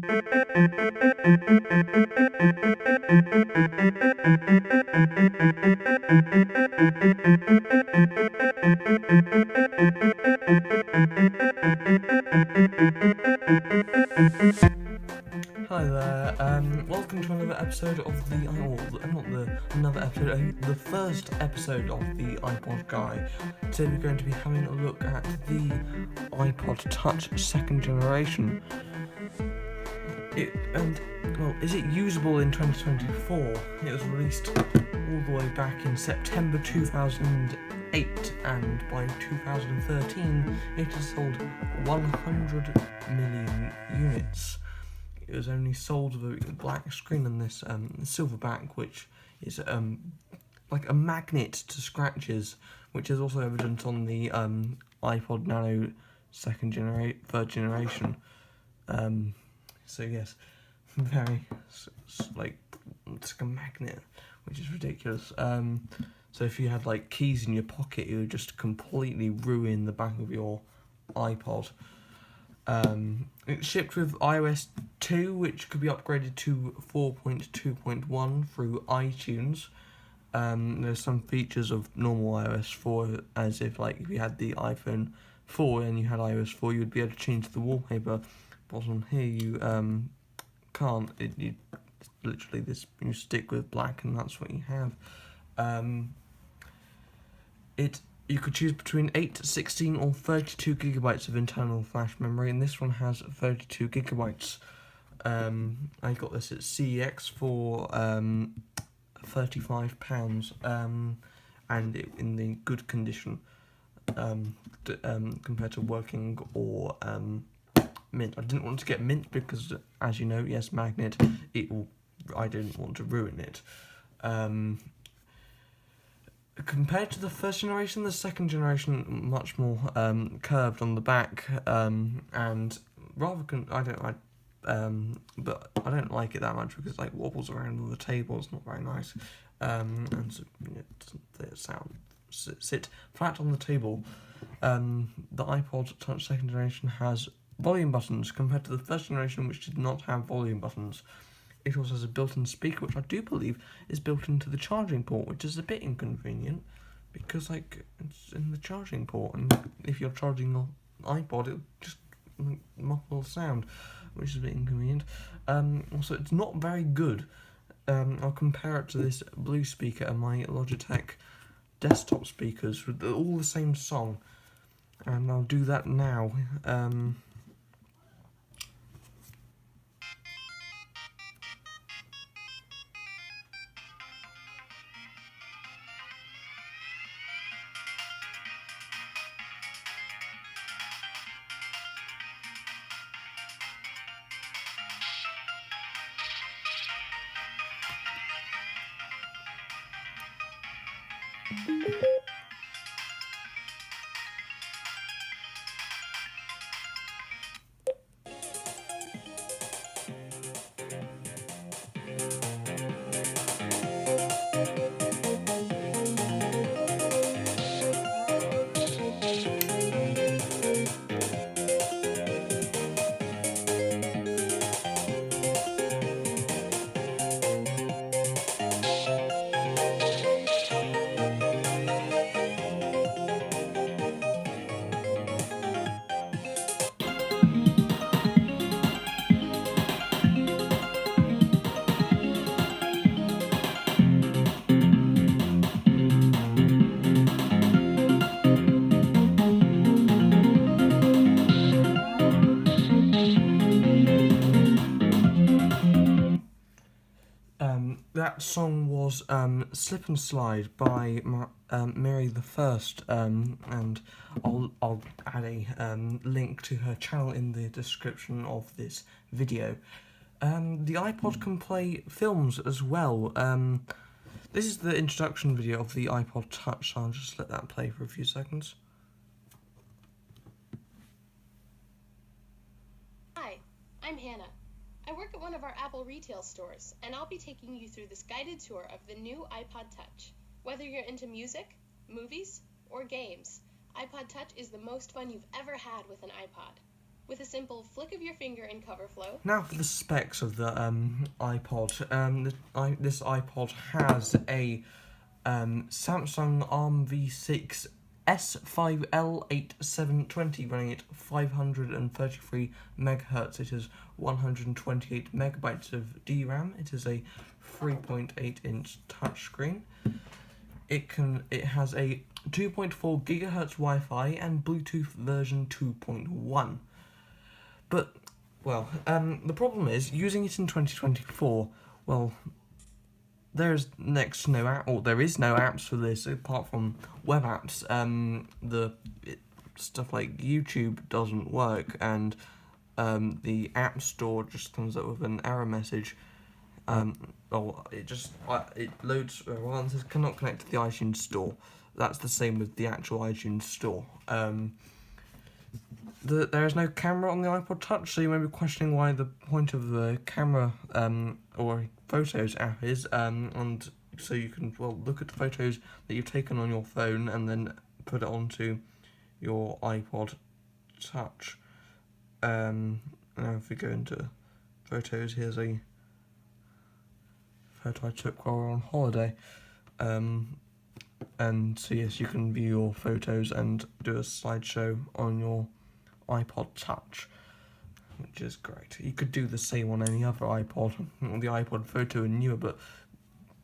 Hi there, welcome to another episode of the first episode of the iPod Guy. Today we're going to be having a look at the iPod Touch second generation. Is it usable in 2024? It was released all the way back in September 2008, and by 2013 it has sold 100 million units. It was only sold with a black screen and this silver back, which is like a magnet to scratches, which is also evident on the iPod Nano third generation. So yes, very it's like a magnet, which is ridiculous. So if you had like keys in your pocket, it would just completely ruin the back of your iPod. It's shipped with iOS 2, which could be upgraded to 4.2.1 through iTunes. There's some features of normal iOS 4, as if if you had the iPhone 4 and you had iOS 4, you'd be able to change the wallpaper. But on here you can't. You literally you stick with black and that's what you have. You could choose between 8, 16 or 32 gigabytes of internal flash memory, and this one has 32 gigabytes. I got this at CEX for £35, and in the good condition, compared to working or mint. I didn't want to get mint because, as you know, yes, magnet. I didn't want to ruin it. Compared to the first generation, the second generation much more curved on the back, and rather but I don't like it that much because it wobbles around on the table. It's not very nice, and so, it doesn't sit flat on the table. The iPod Touch second generation has volume buttons compared to the first generation, which did not have volume buttons. It also has a built-in speaker, which I do believe is built into the charging port, which is a bit inconvenient because it's in the charging port, and if you're charging your iPod, it'll just muffle the sound, which is a bit inconvenient. Also, it's not very good. I'll compare it to this Blue speaker and my Logitech desktop speakers with all the same song, and I'll do that now. That song was "Slip and Slide" by Miri the First, and I'll add a link to her channel in the description of this video. The iPod can play films as well. This is the introduction video of the iPod Touch, so I'll just let that play for a few seconds. Hi, I'm Hannah. I work at one of our Apple retail stores, and I'll be taking you through this guided tour of the new iPod Touch. Whether you're into music, movies, or games, iPod Touch is the most fun you've ever had with an iPod. with a simple flick of your finger in cover flow. Now for the specs of the iPod. This iPod has a Samsung ARM v6 S5L8720 running at 533 megahertz. It is 128 megabytes of DRAM. It is a 3.8-inch touchscreen. It has a 2.4 gigahertz Wi-Fi and Bluetooth version 2.1. But well, the problem is using it in 2024. Well, there is next to no app, or there is no apps for this apart from web apps. Stuff like YouTube doesn't work, and the App Store just comes up with an error message. It loads and says cannot connect to the iTunes Store. That's the same with the actual iTunes Store. There is no camera on the iPod Touch, so you may be questioning why the point of the camera or Photos app is, and so you can look at the photos that you've taken on your phone and then put it onto your iPod Touch. Now if we go into photos, here's a photo I took while we were on holiday. And so yes, you can view your photos and do a slideshow on your iPod Touch, which is great. You could do the same on any other iPod. The iPod Photo and newer, but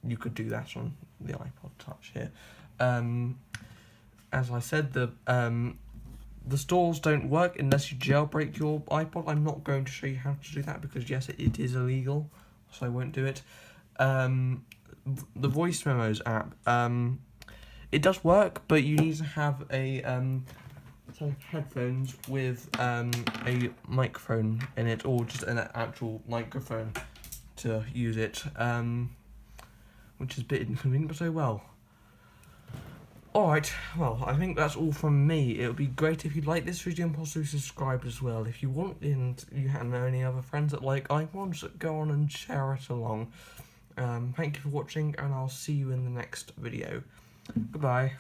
you could do that on the iPod Touch here. As I said, the stores don't work unless you jailbreak your iPod. I'm not going to show you how to do that because yes, it is illegal, so I won't do it. The voice memos app, it does work, but you need to have a headphones with a microphone in it, or just an actual microphone to use it, which is a bit inconvenient, but oh well. Alright, well, I think that's all from me. It would be great if you'd like this video and possibly subscribe as well. If you want, and you know any other friends that like iPods, go on and share it along. Thank you for watching, and I'll see you in the next video. Goodbye.